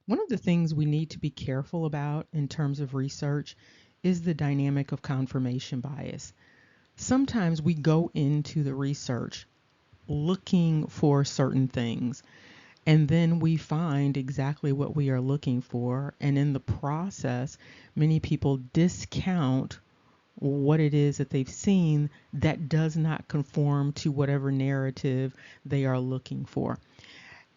One of the things we need to be careful about in terms of research is the dynamic of confirmation bias. Sometimes we go into the research looking for certain things, and then we find exactly what we are looking for. And in the process, many people discount what it is that they've seen that does not conform to whatever narrative they are looking for.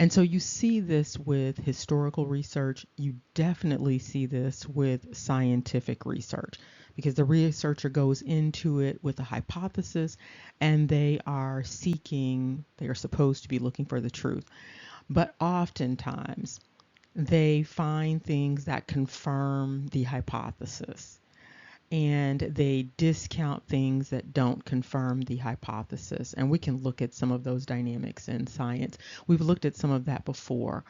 And so you see this with historical research. You definitely see this with scientific research because the researcher goes into it with a hypothesis and they are supposed to be looking for the truth. But oftentimes they find things that confirm the hypothesis and they discount things that don't confirm the hypothesis. And we can look at some of those dynamics in science. We've looked at some of that before.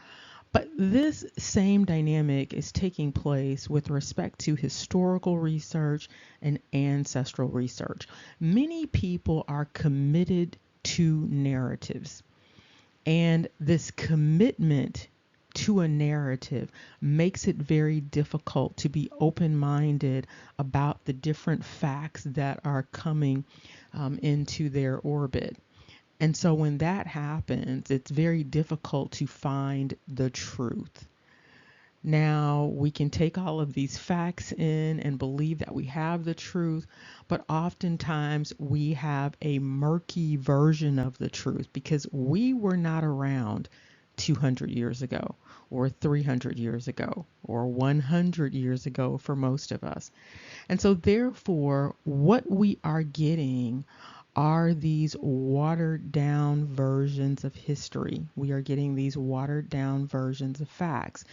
But this same dynamic is taking place with respect to historical research and ancestral research. Many people are committed to narratives, and this commitment to a narrative makes it very difficult to be open minded about the different facts that are coming into their orbit. And so when that happens, it's very difficult to find the truth. Now, we can take all of these facts in and believe that we have the truth, but oftentimes we have a murky version of the truth because we were not around 200 years ago, or 300 years ago, or 100 years ago for most of us. And so, therefore, what we are getting are these watered down versions of history. We are getting these watered down versions of facts.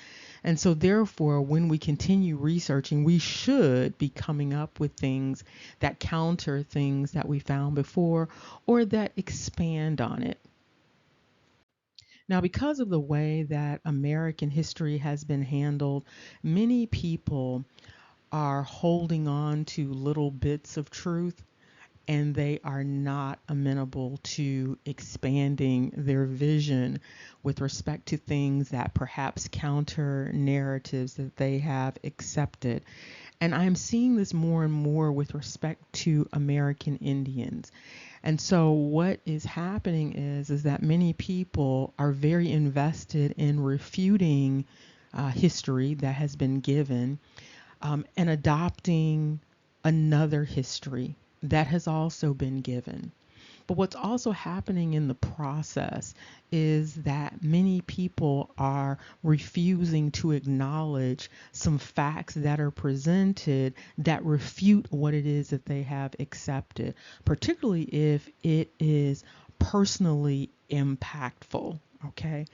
And so, therefore, when we continue researching, we should be coming up with things that counter things that we found before or that expand on it. Now, because of the way that American history has been handled, many people are holding on to little bits of truth and they are not amenable to expanding their vision with respect to things that perhaps counter narratives that they have accepted. And I'm seeing this more and more with respect to American Indians. And so what is happening is that many people are very invested in refuting history that has been given, and adopting another history that has also been given. But what's also happening in the process is that many people are refusing to acknowledge some facts that are presented that refute what it is that they have accepted, particularly if it is personally impactful. Okay.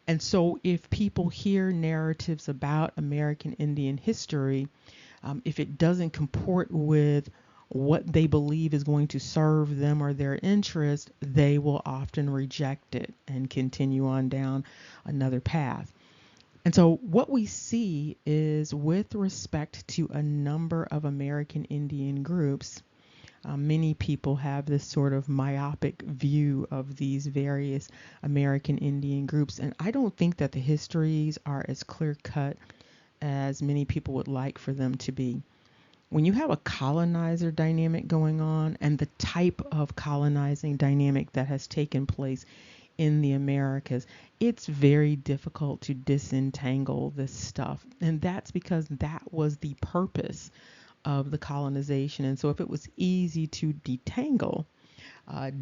And so if people hear narratives about American Indian history, if it doesn't comport with what they believe is going to serve them or their interest, they will often reject it and continue on down another path. And so, what we see is with respect to a number of American Indian groups, many people have this sort of myopic view of these various American Indian groups. And I don't think that the histories are as clear cut as many people would like for them to be. When you have a colonizer dynamic going on and the type of colonizing dynamic that has taken place in the Americas, it's very difficult to disentangle this stuff. And that's because that was the purpose of the colonization. And so if it was easy to detangle,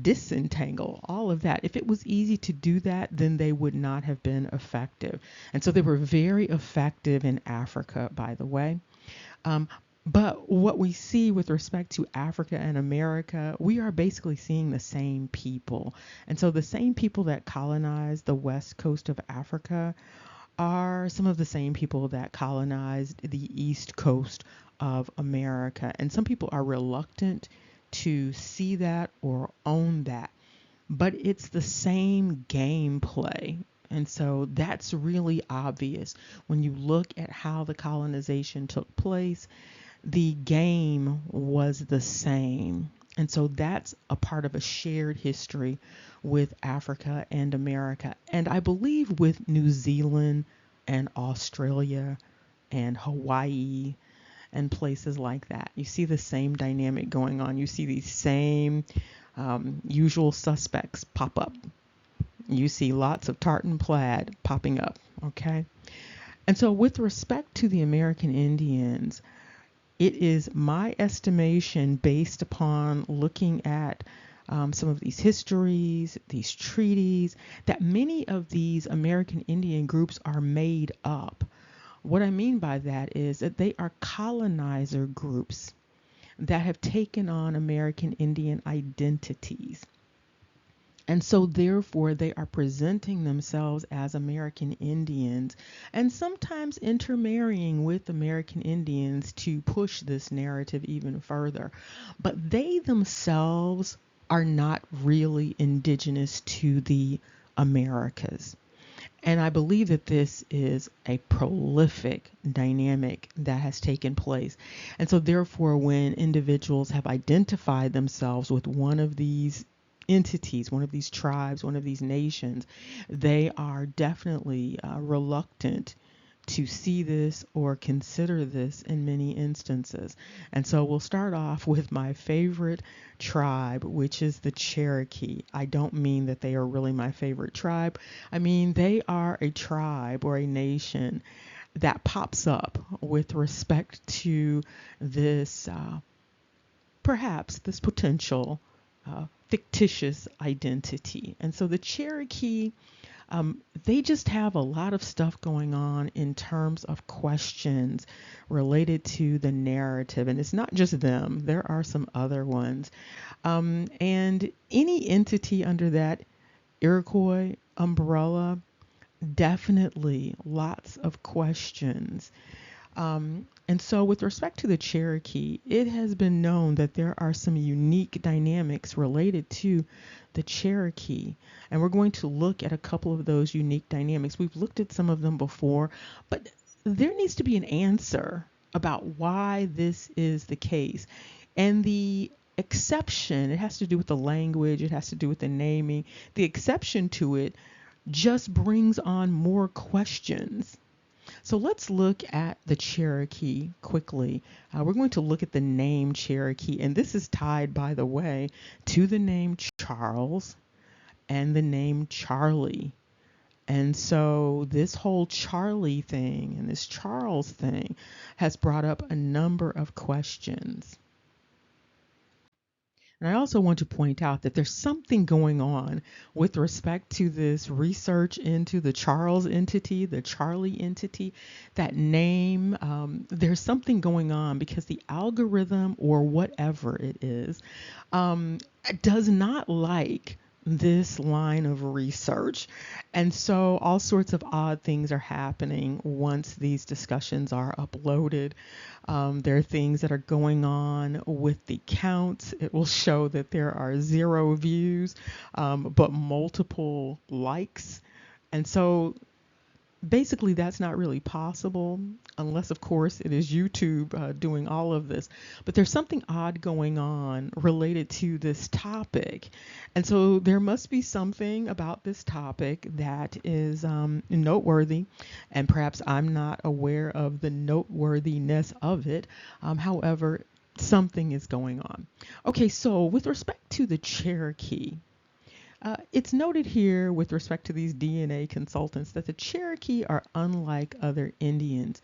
disentangle, all of that. If it was easy to do that, then they would not have been effective. And so they were very effective in Africa, by the way. Um, but what we see with respect to Africa and America, we are basically seeing the same people. And so the same people that colonized the west coast of Africa are some of the same people that colonized the east coast of America. And some people are reluctant to see that or own that, but it's the same gameplay. And so that's really obvious when you look at how the colonization took place. The game was the same. And so that's a part of a shared history with Africa and America. And I believe with New Zealand and Australia and Hawaii and places like that. You see the same dynamic going on. You see these same usual suspects pop up. You see lots of tartan plaid popping up, okay? And so, with respect to the American Indians, it is my estimation, based upon looking at some of these histories, these treaties, that many of these American Indian groups are made up. What I mean by that is that they are colonizer groups that have taken on American Indian identities. And so, therefore, they are presenting themselves as American Indians and sometimes intermarrying with American Indians to push this narrative even further. But they themselves are not really indigenous to the Americas. And I believe that this is a prolific dynamic that has taken place. And so, therefore, when individuals have identified themselves with one of these entities, one of these tribes, one of these nations, they are definitely reluctant to see this or consider this in many instances. And so we'll start off with my favorite tribe, which is the Cherokee. I don't mean that they are really my favorite tribe. I mean, they are a tribe or a nation that pops up with respect to this, perhaps this potential fictitious identity. And so the Cherokee, they just have a lot of stuff going on in terms of questions related to the narrative. And it's not just them, there are some other ones. And any entity under that Iroquois umbrella, definitely lots of questions. And so, with respect to the Cherokee, it has been known that there are some unique dynamics related to the Cherokee. And we're going to look at a couple of those unique dynamics. We've looked at some of them before, but there needs to be an answer about why this is the case. And the exception, it has to do with the language, it has to do with the naming. The exception to it just brings on more questions. So let's look at the Cherokee quickly. We're going to look at the name Cherokee, and this is tied, by the way, to the name Charles and the name Charlie. And so this whole Charlie thing and this Charles thing has brought up a number of questions. And I also want to point out that there's something going on with respect to this research into the Charles entity, the Charlie entity, that name. There's something going on because the algorithm, or whatever it is, does not like this line of research. And so all sorts of odd things are happening once these discussions are uploaded. There are things that are going on with the counts. It will show that there are 0 views, but multiple likes. And so basically that's not really possible unless, of course, it is YouTube doing all of this. But there's something odd going on related to this topic. And so there must be something about this topic that is noteworthy. And perhaps I'm not aware of the noteworthiness of it. However, something is going on. Okay, so with respect to the Cherokee, it's noted here with respect to these DNA consultants that the Cherokee are unlike other Indians.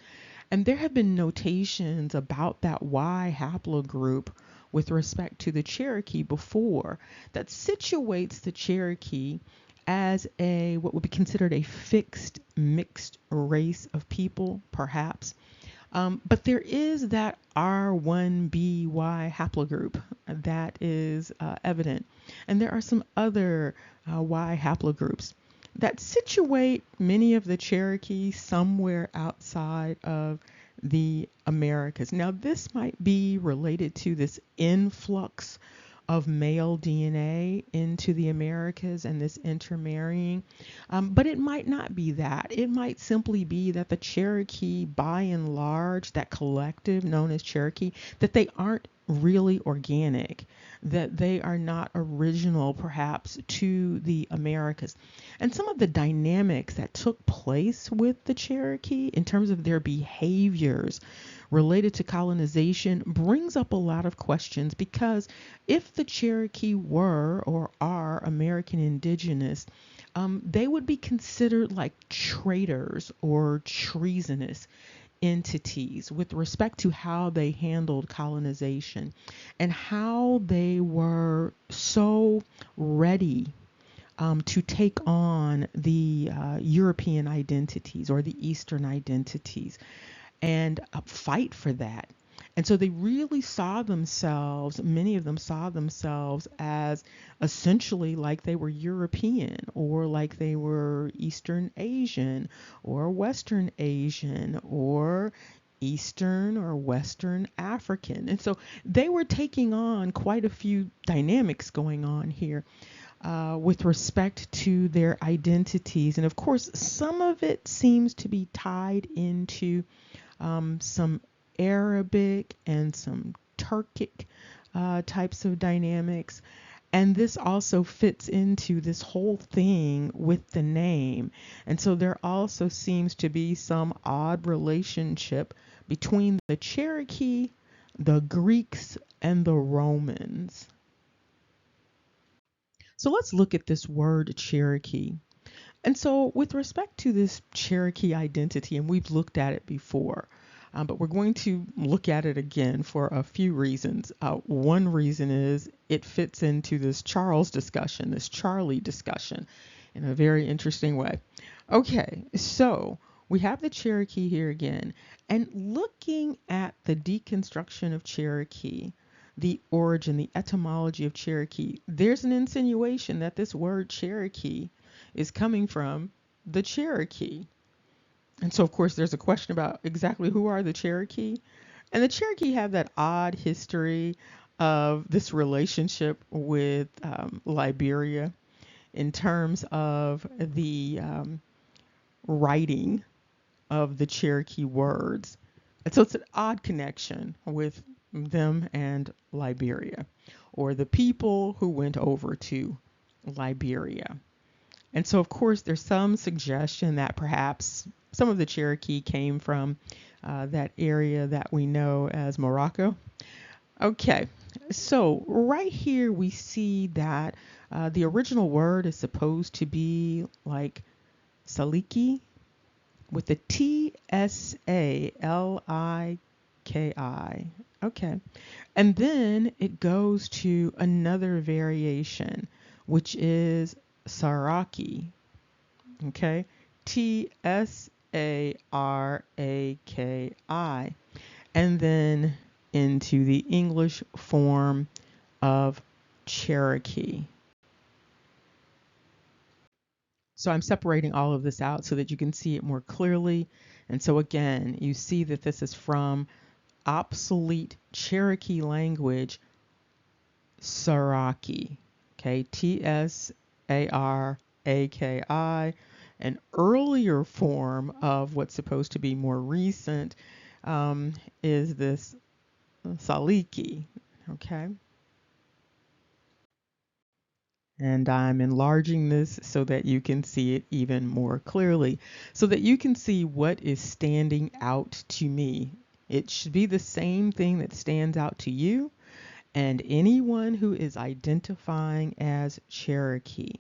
And there have been notations about that Y haplogroup with respect to the Cherokee before that situates the Cherokee as a what would be considered a fixed mixed race of people, perhaps. But there is that R1BY haplogroup that is evident. And there are some other Y haplogroups that situate many of the Cherokee somewhere outside of the Americas. Now, this might be related to this influx of male DNA into the Americas and this intermarrying. But it might not be that. It might simply be that the Cherokee, by and large, that collective known as Cherokee, that they aren't really organic, that they are not original perhaps to the Americas. And some of the dynamics that took place with the Cherokee in terms of their behaviors related to colonization brings up a lot of questions, because if the Cherokee were or are American indigenous, they would be considered like traitors or treasonous entities with respect to how they handled colonization and how they were so ready to take on the European identities or the Eastern identities and fight for that. And so they really saw themselves, many of them saw themselves as essentially like they were European or like they were Eastern Asian or Western Asian or Eastern or Western African. And so they were taking on quite a few dynamics going on here with respect to their identities. And of course, some of it seems to be tied into some Arabic and some Turkic types of dynamics. And this also fits into this whole thing with the name. And so there also seems to be some odd relationship between the Cherokee, the Greeks, and the Romans. So let's look at this word Cherokee. And so, with respect to this Cherokee identity, and we've looked at it before, but we're going to look at it again for a few reasons. One reason is it fits into this Charles discussion, this Charlie discussion, in a very interesting way. Okay, so we have the Cherokee here again, and looking at the deconstruction of Cherokee, the origin, the etymology of Cherokee, there's an insinuation that this word Cherokee is coming from the Cherokee. And so, of course, there's a question about exactly who are the Cherokee. And the Cherokee have that odd history of this relationship with Liberia in terms of the writing of the Cherokee words. And so it's an odd connection with them and Liberia, or the people who went over to Liberia. And so, of course, there's some suggestion that perhaps some of the Cherokee came from that area that we know as Morocco. Okay, so right here we see that the original word is supposed to be like Tsaliki with the Tsaliki. Okay, and then it goes to another variation, which is Tsariki. Okay, Tsaraki, and then into the English form of Cherokee. So I'm separating all of this out so that you can see it more clearly. And so again, you see that this is from obsolete Cherokee language, Tsaraki. Okay, Tsaraki. An earlier form of what's supposed to be more recent is this Tsaliki. Okay. And I'm enlarging this so that you can see it even more clearly, so that you can see what is standing out to me. It should be the same thing that stands out to you and anyone who is identifying as Cherokee.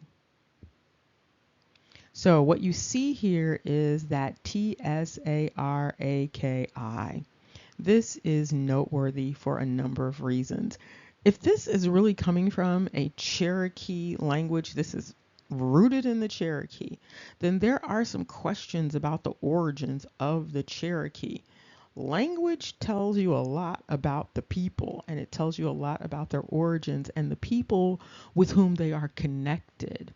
So what you see here is that Tsaraki. This is noteworthy for a number of reasons. If this is really coming from a Cherokee language, this is rooted in the Cherokee, then there are some questions about the origins of the Cherokee. Language tells you a lot about the people, and it tells you a lot about their origins and the people with whom they are connected.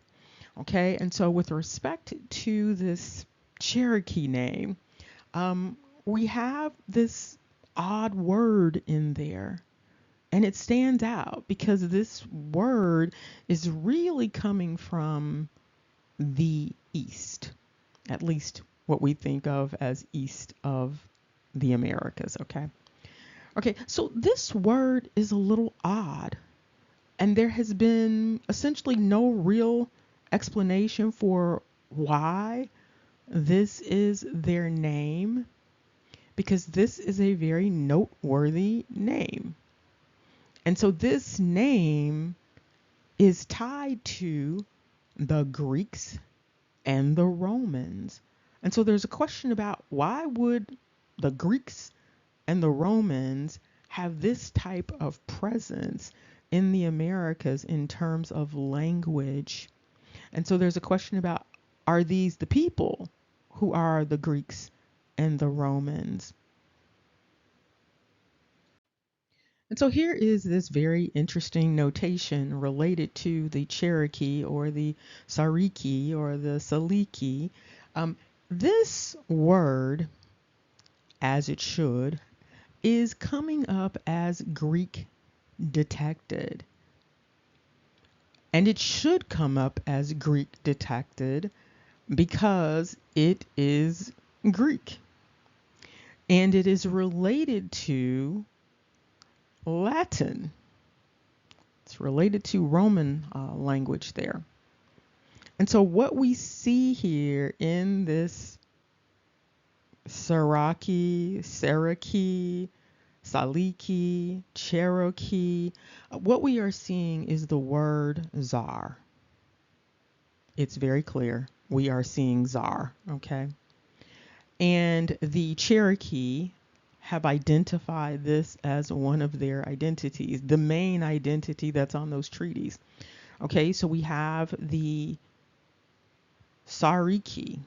Okay, and so with respect to this Cherokee name, we have this odd word in there, And it stands out because this word is really coming from the east, at least what we think of as east of the Americas, okay? Okay, so this word is a little odd, and there has been essentially no real explanation for why this is their name, because this is a very noteworthy name. And so this name is tied to the Greeks and the Romans. And so there's a question about why would the Greeks and the Romans have this type of presence in the Americas in terms of language. And so there's a question about, are these the people who are the Greeks and the Romans? And so here is this very interesting notation related to the Cherokee or the Tsariki or the Tsaliki. This word, as it should, is coming up as Greek detected. And it should come up as Greek detected because it is Greek. And it is related to Latin. It's related to Roman language there. And so what we see here in this Cherokee, Tsaliki, Cherokee, what we are seeing is the word czar. It's very clear. We are seeing czar, okay? And the Cherokee have identified this as one of their identities, the main identity that's on those treaties. Okay, so we have the Tsariki.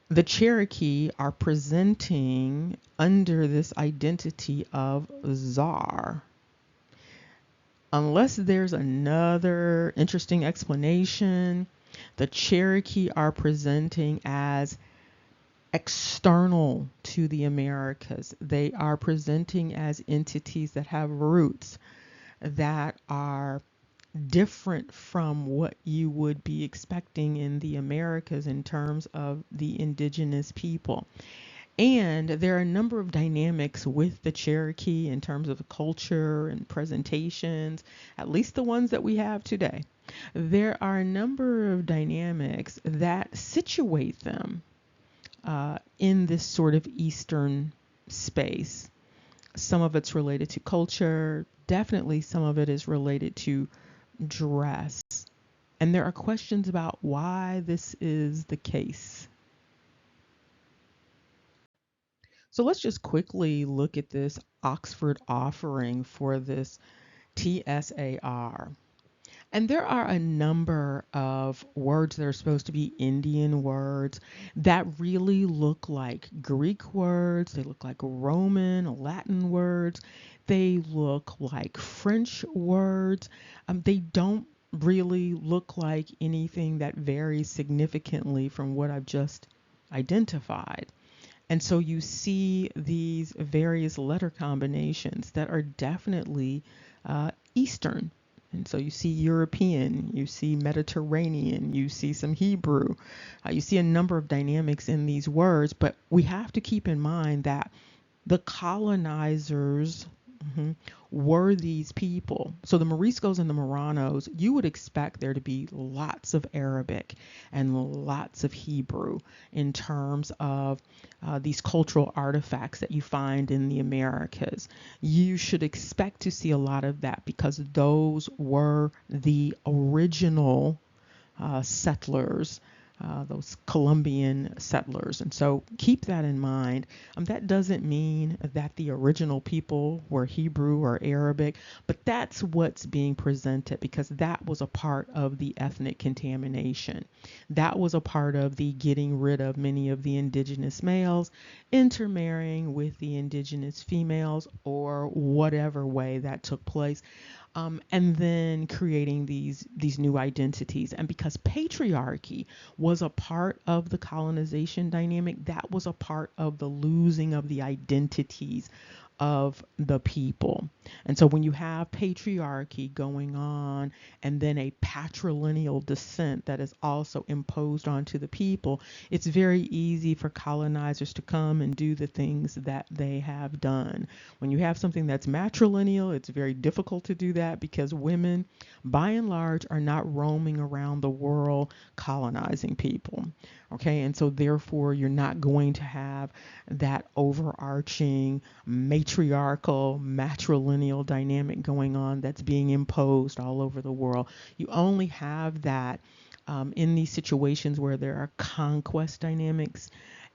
The Cherokee are presenting under this identity of czar. Unless there's another interesting explanation, the Cherokee are presenting as external to the Americas. They are presenting as entities that have roots that are different from what you would be expecting in the Americas in terms of the indigenous people. And there are a number of dynamics with the Cherokee in terms of culture and presentations, at least the ones that we have today. There are a number of dynamics that situate them in this sort of Eastern space. Some of it's related to culture, definitely some of it is related to dress. And there are questions about why this is the case. So let's just quickly look at this Oxford offering for this TSAR. And there are a number of words that are supposed to be Indian words that really look like Greek words. They look like Roman, Latin words. They look like French words. They don't really look like anything that varies significantly from what I've just identified. And so you see these various letter combinations that are definitely Eastern. And so you see European, you see Mediterranean, you see some Hebrew, you see a number of dynamics in these words, but we have to keep in mind that the colonizers were these people. So the Moriscos and the Marranos, you would expect there to be lots of Arabic and lots of Hebrew in terms of these cultural artifacts that you find in the Americas. You should expect to see a lot of that because those were the original settlers, those Colombian settlers. And so keep that in mind. That doesn't mean that the original people were Hebrew or Arabic, but that's what's being presented because that was a part of the ethnic contamination. That was a part of the getting rid of many of the indigenous males, intermarrying with the indigenous females, or whatever way that took place. And then creating these new identities. And because patriarchy was a part of the colonization dynamic, that was a part of the losing of the identities of the people. And so when you have patriarchy going on and then a patrilineal descent that is also imposed onto the people, it's very easy for colonizers to come and do the things that they have done. When you have something that's matrilineal, it's very difficult to do that because women, by and large, are not roaming around the world colonizing people. Okay, and so therefore, you're not going to have that overarching matriarchal, matrilineal dynamic going on that's being imposed all over the world. You only have that in these situations where there are conquest dynamics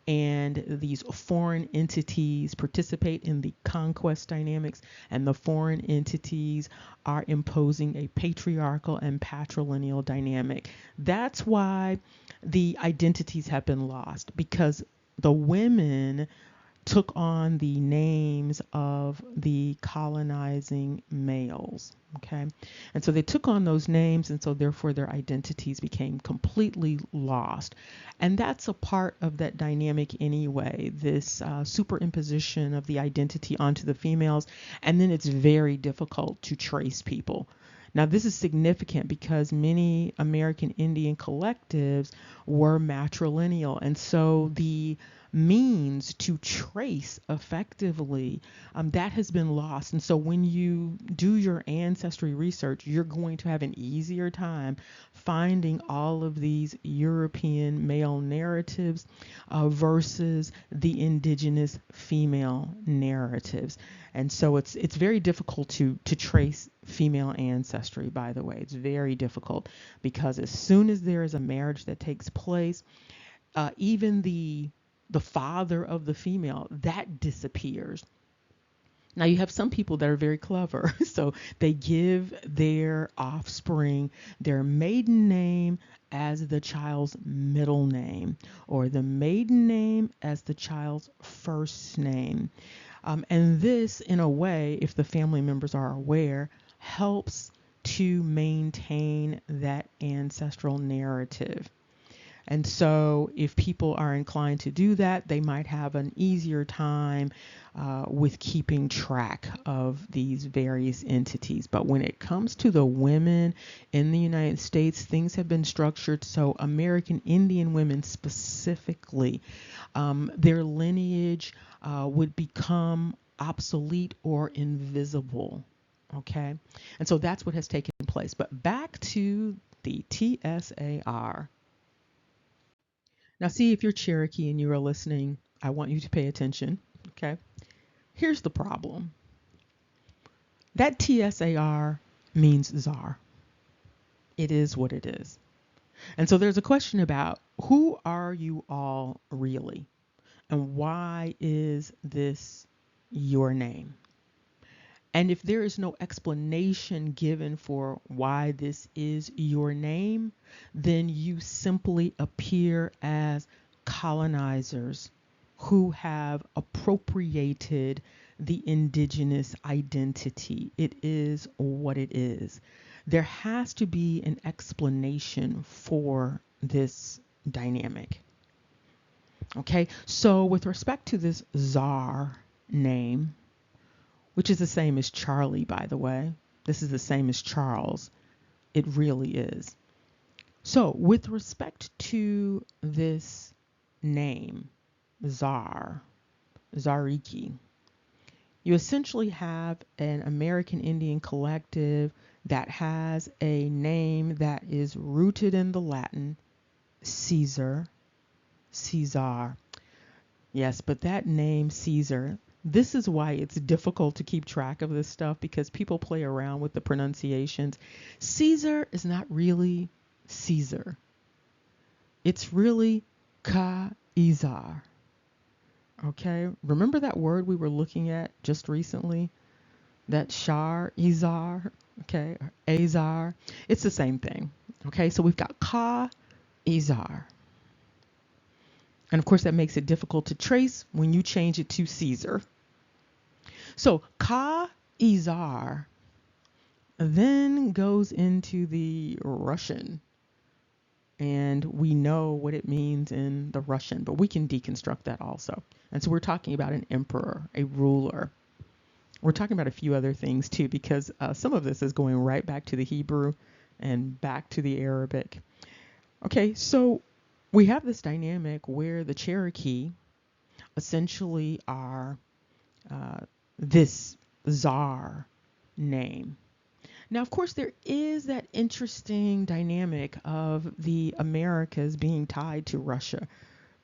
and these foreign entities participate in the conquest dynamics, and the foreign entities are imposing a patriarchal and patrilineal dynamic. That's why the identities have been lost, because the women took on the names of the colonizing males. Okay. And so they took on those names, and so therefore their identities became completely lost. And that's a part of that dynamic anyway, this superimposition of the identity onto the females. And then it's very difficult to trace people. Now, this is significant because many American Indian collectives were matrilineal. And so the means to trace effectively, that has been lost. And so when you do your ancestry research, you're going to have an easier time finding all of these European male narratives versus the indigenous female narratives. And so it's very difficult to trace female ancestry, by the way. It's very difficult because as soon as there is a marriage that takes place, even the father of the female, that disappears. Now you have some people that are very clever. So they give their offspring their maiden name as the child's middle name, or the maiden name as the child's first name. And this, in a way, if the family members are aware, helps to maintain that ancestral narrative. And so, if people are inclined to do that, they might have an easier time with keeping track of these various entities. But when it comes to the women in the United States, things have been structured so American Indian women specifically, their lineage would become obsolete or invisible. Okay. And so that's what has taken place. But back to the TSAR. Now, see, if you're Cherokee and you are listening, I want you to pay attention. Okay. Here's the problem. That TSAR means czar. It is what it is. And so there's a question about who are you all really? And why is this your name? And if there is no explanation given for why this is your name, then you simply appear as colonizers who have appropriated the indigenous identity. It is what it is. There has to be an explanation for this dynamic. Okay, so with respect to this czar name, which is the same as Charlie, by the way. This is the same as Charles. It really is. So, with respect to this name, Tsar, Tsariki, you essentially have an American Indian collective that has a name that is rooted in the Latin, Caesar, Caesar. Yes, but that name, Caesar, this is why it's difficult to keep track of this stuff, because people play around with the pronunciations. Caesar is not really Caesar. It's really Ka'izar. Okay, remember that word we were looking at just recently? That Shar, Izar, okay, or Azar. It's the same thing. Okay, so we've got Ka'izar. And of course, that makes it difficult to trace when you change it to Caesar. So Ka-Izar then goes into the Russian. And we know what it means in the Russian, but we can deconstruct that also. And so we're talking about an emperor, a ruler. we're talking about a few other things too, because some of this is going right back to the Hebrew and back to the Arabic. Okay, so we have this dynamic where the Cherokee essentially are this czar name. Now, of course, there is that interesting dynamic of the Americas being tied to Russia.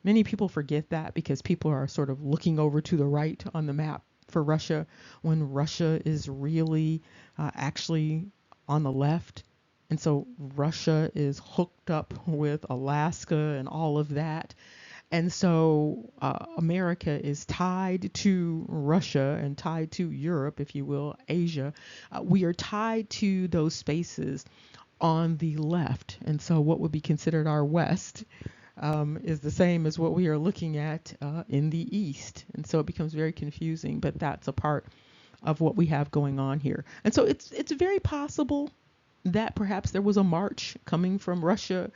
Many people forget that because people are sort of looking over to the right on the map for Russia when Russia is really actually on the left. And so Russia is hooked up with Alaska and all of that. And so America is tied to Russia and tied to Europe, if you will, Asia. We are tied to those spaces on the left. And so what would be considered our west is the same as what we are looking at in the east. And so it becomes very confusing, but that's a part of what we have going on here. And so it's very possible that perhaps there was a march coming from Russia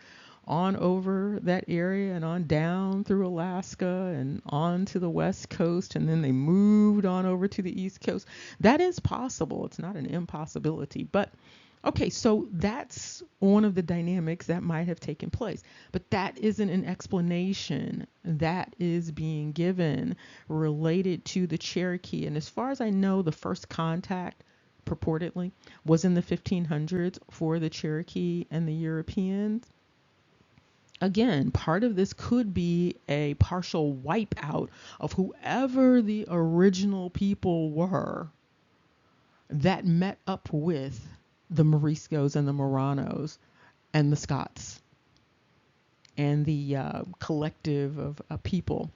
on over that area and on down through Alaska and on to the west coast, and then they moved on over to the east coast. That is possible. It's not an impossibility. But okay, so that's one of the dynamics that might have taken place. But that isn't an explanation that is being given related to the Cherokee. And as far as I know, the first contact purportedly was in the 1500s for the Cherokee and the Europeans. Again, part of this could be a partial wipeout of whoever the original people were that met up with the Moriscos and the Moranos and the Scots and the collective of people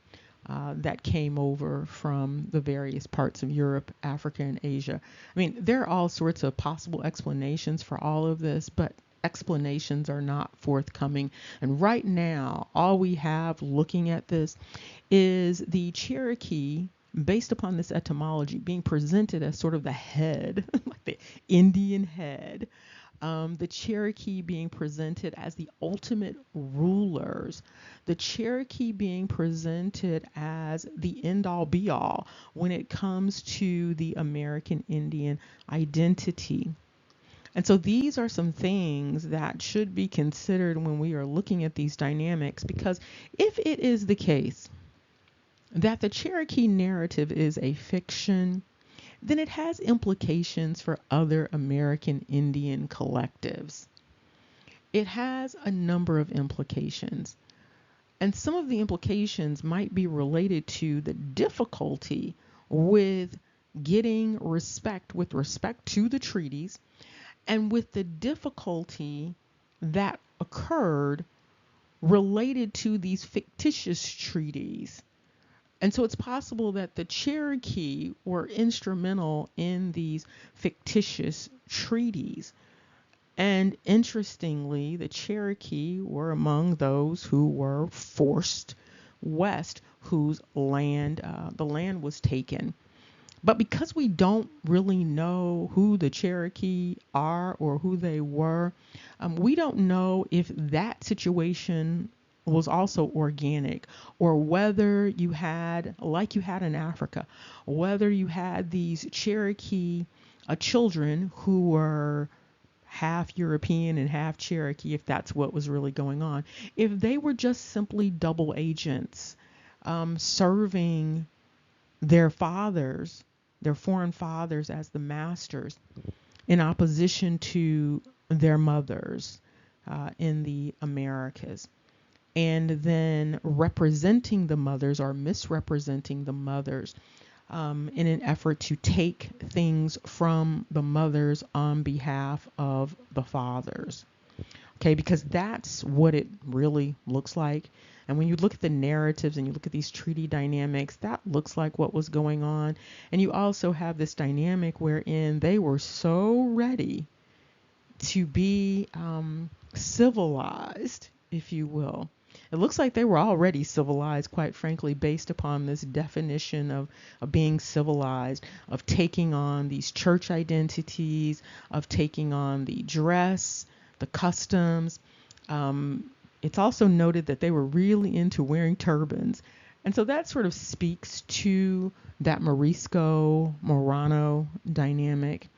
that came over from the various parts of Europe, Africa, and Asia. I mean, there are all sorts of possible explanations for all of this, but explanations are not forthcoming. And right now, all we have looking at this is the Cherokee, based upon this etymology, being presented as sort of the head, like the Indian head. The Cherokee being presented as the ultimate rulers, the Cherokee being presented as the end all be all when it comes to the American Indian identity. And so these are some things that should be considered when we are looking at these dynamics, because if it is the case that the Cherokee narrative is a fiction, then it has implications for other American Indian collectives. It has a number of implications. And some of the implications might be related to the difficulty with getting respect with respect to the treaties, and with the difficulty that occurred related to these fictitious treaties. And so it's possible that the Cherokee were instrumental in these fictitious treaties. And interestingly, the Cherokee were among those who were forced west, whose land, the land was taken. But because we don't really know who the Cherokee are or who they were, we don't know if that situation was also organic, or whether you had, like you had in Africa, whether you had these Cherokee children who were half European and half Cherokee, if that's what was really going on, if they were just simply double agents serving their fathers, their foreign fathers, as the masters in opposition to their mothers in the Americas, and then representing the mothers or misrepresenting the mothers in an effort to take things from the mothers on behalf of the fathers. Okay, because that's what it really looks like. And when you look at the narratives and you look at these treaty dynamics, that looks like what was going on. And you also have this dynamic wherein they were so ready to be civilized, if you will. It looks like they were already civilized, quite frankly, based upon this definition of being civilized, of taking on these church identities, of taking on the dress, the customs. It's also noted that they were really into wearing turbans. And so that sort of speaks to that Morisco Morano dynamic.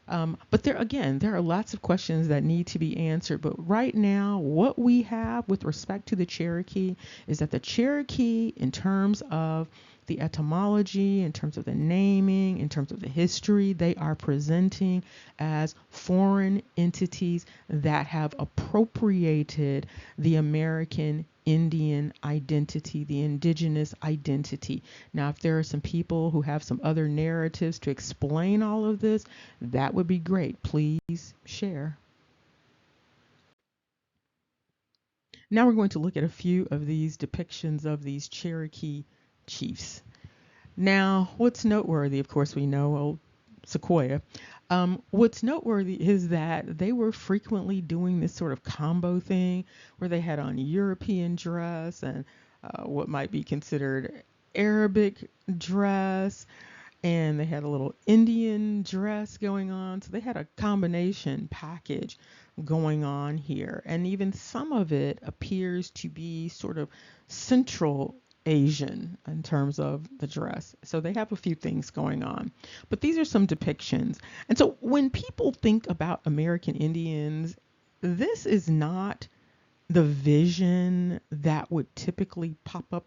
But there are lots of questions that need to be answered. But right now, what we have with respect to the Cherokee is that the Cherokee, in terms of the etymology, in terms of the naming, in terms of the history, they are presenting as foreign entities that have appropriated the American Indian identity, the indigenous identity. Now, if there are some people who have some other narratives to explain all of this, that would be great. Please share. Now we're going to look at a few of these depictions of these Cherokee chiefs. Now, what's noteworthy, of course, we know old Sequoia. What's noteworthy is that they were frequently doing this sort of combo thing where they had on European dress and what might be considered Arabic dress, and they had a little Indian dress going on. So they had a combination package going on here. And even some of it appears to be sort of Central Asian in terms of the dress. So they have a few things going on. But these are some depictions. And so when people think about American Indians, this is not the vision that would typically pop up,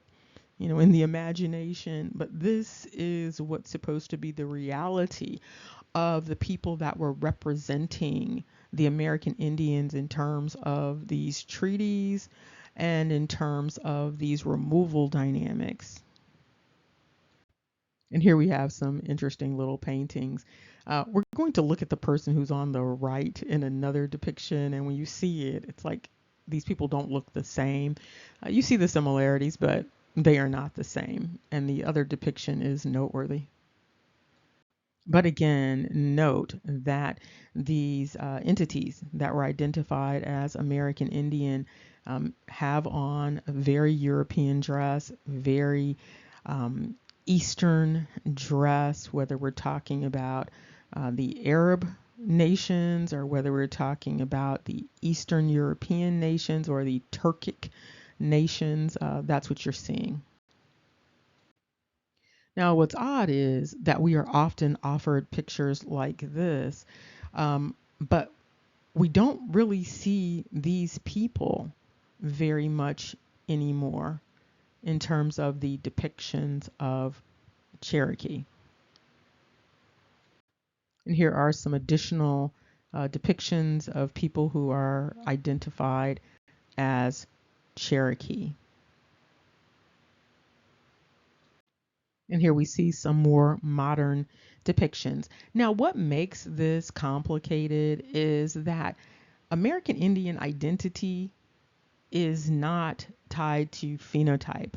in the imagination, but this is what's supposed to be the reality of the people that were representing the American Indians in terms of these treaties and in terms of these removal dynamics. And here we have some interesting little paintings. We're going to look at the person who's on the right in another depiction, and when you see it, it's like these people don't look the same. You see the similarities, but they are not the same, and the other depiction is noteworthy. But again, note that these entities that were identified as American Indian have on a very European dress, very Eastern dress, whether we're talking about the Arab nations or whether we're talking about the Eastern European nations or the Turkic nations, that's what you're seeing. Now, what's odd is that we are often offered pictures like this, but we don't really see these people very much anymore in terms of the depictions of Cherokee. And here are some additional depictions of people who are identified as Cherokee. And here we see some more modern depictions. Now, what makes this complicated is that American Indian identity is not tied to phenotype,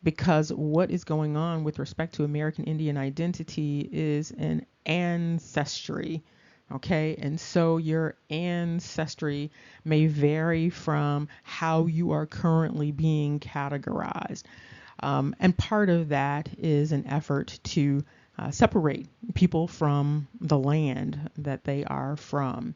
because what is going on with respect to American Indian identity is an ancestry. Okay, and so your ancestry may vary from how you are currently being categorized. And part of that is an effort to separate people from the land that they are from.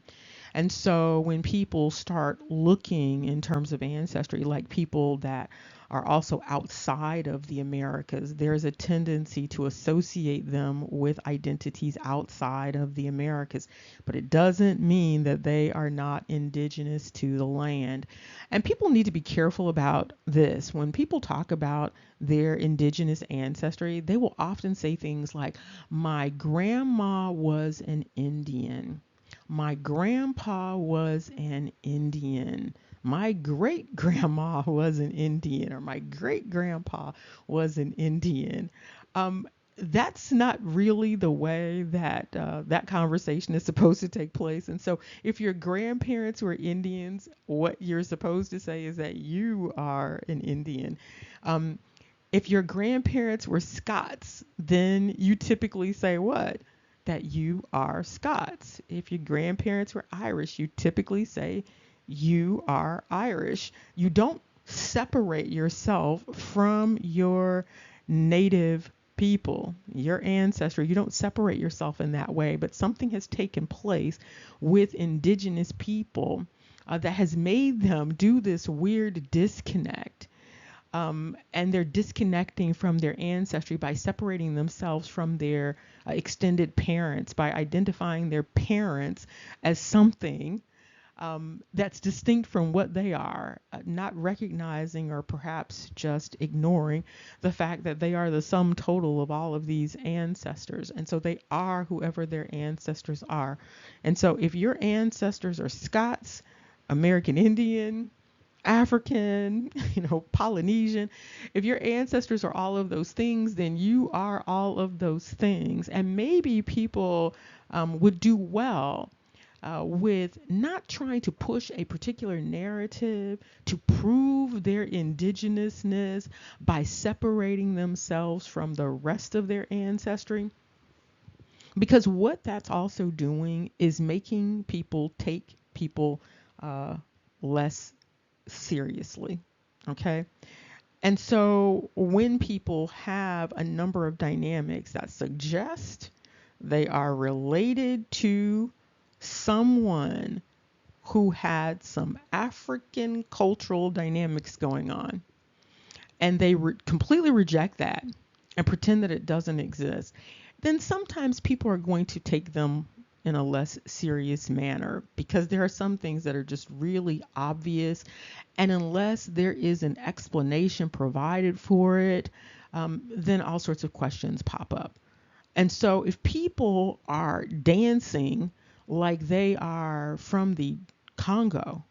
And so when people start looking in terms of ancestry, like people that are also outside of the Americas, there's a tendency to associate them with identities outside of the Americas. But it doesn't mean that they are not indigenous to the land. And people need to be careful about this. When people talk about their indigenous ancestry, they will often say things like, my grandma was an Indian. My grandpa was an Indian. My great grandma was an Indian, or my great grandpa was an Indian. That's not really the way that that conversation is supposed to take place. And so, if your grandparents were Indians, what you're supposed to say is that you are an Indian. Um, if your grandparents were Scots, then you typically say what? That you are Scots. If your grandparents were Irish, you typically say you are Irish. You don't separate yourself from your native people, your ancestry. You don't separate yourself in that way, but something has taken place with indigenous people that has made them do this weird disconnect. And they're disconnecting from their ancestry by separating themselves from their extended parents, by identifying their parents as something that's distinct from what they are, not recognizing or perhaps just ignoring the fact that they are the sum total of all of these ancestors. And so they are whoever their ancestors are. And so if your ancestors are Scots, American Indian, African, Polynesian, if your ancestors are all of those things, then you are all of those things. And maybe people would do well with not trying to push a particular narrative to prove their indigenousness by separating themselves from the rest of their ancestry. Because what that's also doing is making people take people uh, less seriously. Okay. And so when people have a number of dynamics that suggest they are related to someone who had some African cultural dynamics going on, and they completely reject that and pretend that it doesn't exist, then sometimes people are going to take them in a less serious manner because there are some things that are just really obvious. And unless there is an explanation provided for it, then all sorts of questions pop up. And so if people are dancing like they are from the Congo,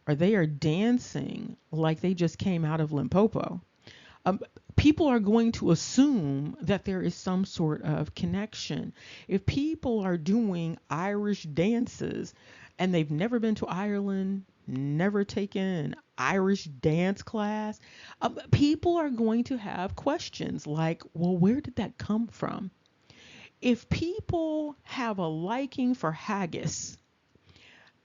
or they are dancing like they just came out of Limpopo, um, people are going to assume that there is some sort of connection. If people are doing Irish dances and they've never been to Ireland, never taken an Irish dance class, people are going to have questions like, well, where did that come from? If people have a liking for haggis,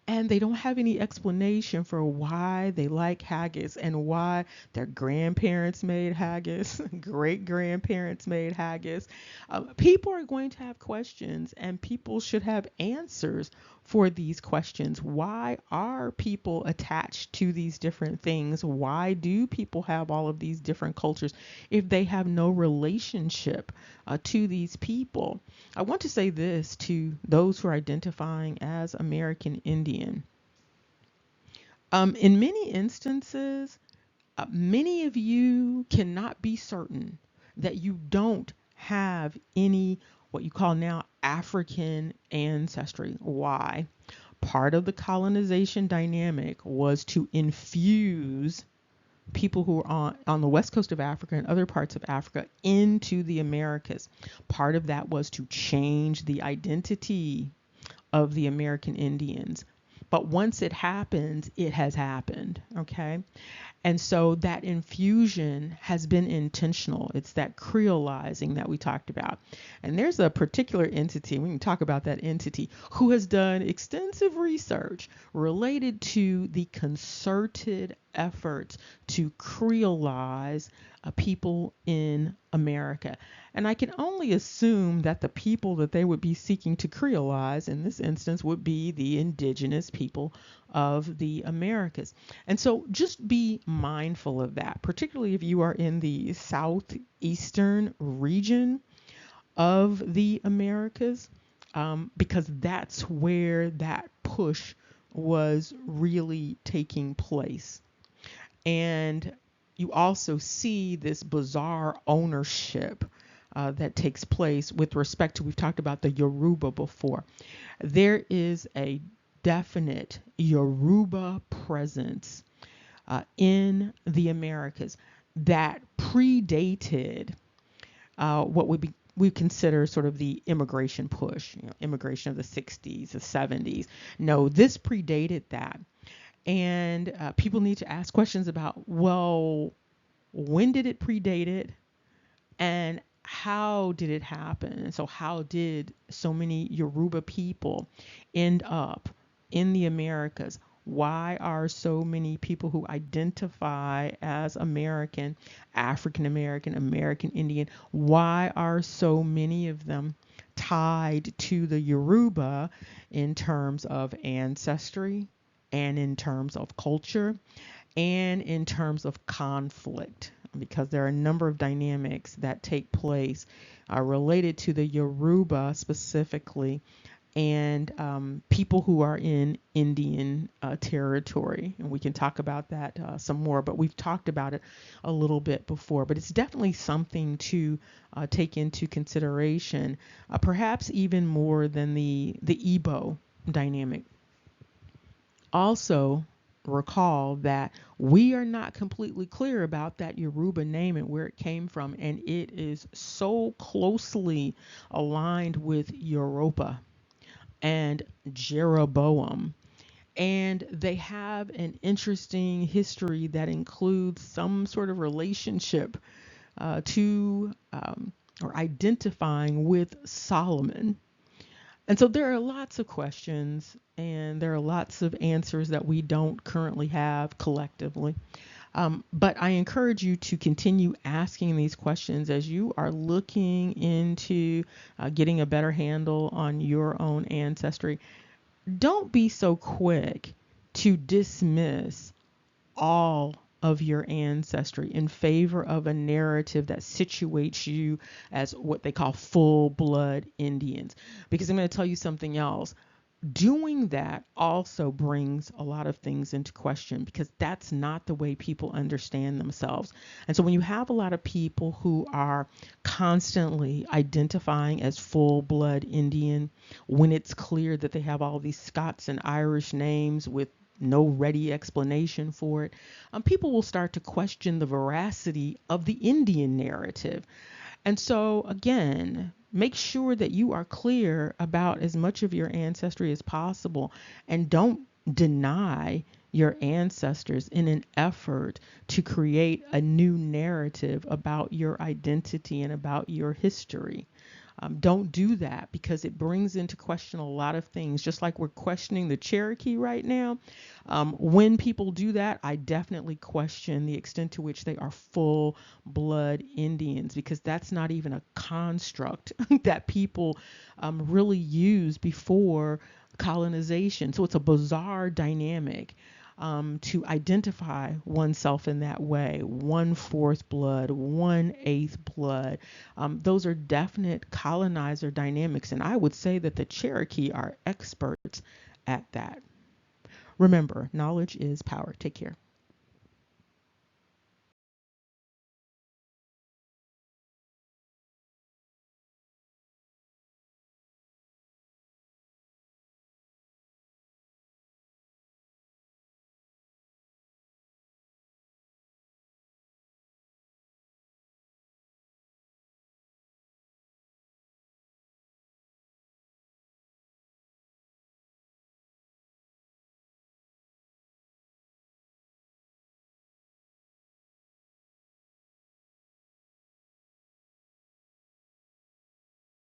and they don't have any explanation for why they like haggis and why their grandparents made haggis, great grandparents made haggis. People are going to have questions, and people should have answers for these questions. Why are people attached to these different things? Why do people have all of these different cultures if they have no relationship to these people? I want to say this to those who are identifying as American Indian. In many instances, many of you cannot be certain that you don't have any what you call now African ancestry. Why? Part of the colonization dynamic was to infuse people who are on the west coast of Africa and other parts of Africa into the Americas. Part of that was to change the identity of the American Indians. But once it happens, it has happened. Okay. And so that infusion has been intentional. It's that creolizing that we talked about. And there's a particular entity, we can talk about that entity, who has done extensive research related to the concerted efforts to creolize people in America. And I can only assume that the people that they would be seeking to creolize in this instance would be the indigenous people of the Americas. And so just be mindful of that, particularly if you are in the southeastern region of the Americas, because that's where that push was really taking place. And you also see this bizarre ownership that takes place with respect to, we've talked about the Yoruba before. There is a definite Yoruba presence in the Americas that predated what we consider sort of the immigration push, immigration of the 60s, the 70s. No, this predated that. And people need to ask questions about, well, when did it predate it? And how did it happen? And so how did so many Yoruba people end up in the Americas? Why are so many people who identify as American, African American, American Indian, why are so many of them tied to the Yoruba in terms of ancestry and in terms of culture and in terms of conflict? because there are a number of dynamics that take place related to the Yoruba specifically and people who are in Indian territory. And we can talk about that some more, but we've talked about it a little bit before. But it's definitely something to take into consideration, perhaps even more than the Igbo dynamic. Also, recall that we are not completely clear about that Yoruba name and where it came from, and it is so closely aligned with Europa and Jeroboam. And they have an interesting history that includes some sort of relationship to or identifying with Solomon. And so there are lots of questions and there are lots of answers that we don't currently have collectively. But I encourage you to continue asking these questions as you are looking into getting a better handle on your own ancestry. Don't be so quick to dismiss all of your ancestry in favor of a narrative that situates you as what they call full blood Indians. Because I'm going to tell you something else. Doing that also brings a lot of things into question because that's not the way people understand themselves. And so when you have a lot of people who are constantly identifying as full blood Indian, when it's clear that they have all these Scots and Irish names with no ready explanation for it, people will start to question the veracity of the Indian narrative. And so, again, make sure that you are clear about as much of your ancestry as possible and don't deny your ancestors in an effort to create a new narrative about your identity and about your history. Don't do that because it brings into question a lot of things, just like we're questioning the Cherokee right now. When people do that, I definitely question the extent to which they are full blood Indians because that's not even a construct that people really use before colonization. So it's a bizarre dynamic to identify oneself in that way. 1/4 blood, 1/8 blood. Those are definite colonizer dynamics. And I would say that the Cherokee are experts at that. Remember, knowledge is power. Take care.